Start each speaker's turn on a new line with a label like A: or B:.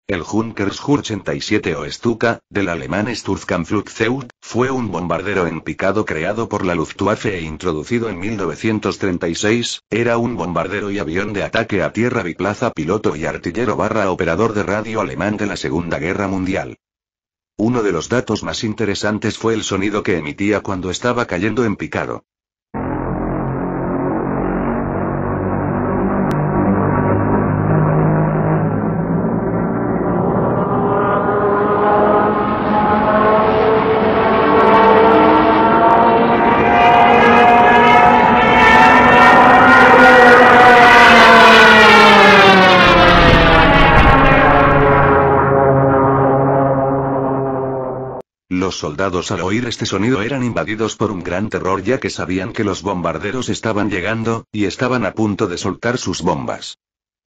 A: El Junkersur 87 o Stuka, del alemán Sturmkampfflugzeug, fue un bombardero en picado creado por la Luftwaffe e introducido en 1936, era un bombardero y avión de ataque a tierra biplaza piloto y artillero / operador de radio alemán de la Segunda Guerra Mundial. Uno de los datos más interesantes fue el sonido que emitía cuando estaba cayendo en picado. Los soldados al oír este sonido eran invadidos por un gran terror ya que sabían que los bombarderos estaban llegando, y estaban a punto de soltar sus bombas.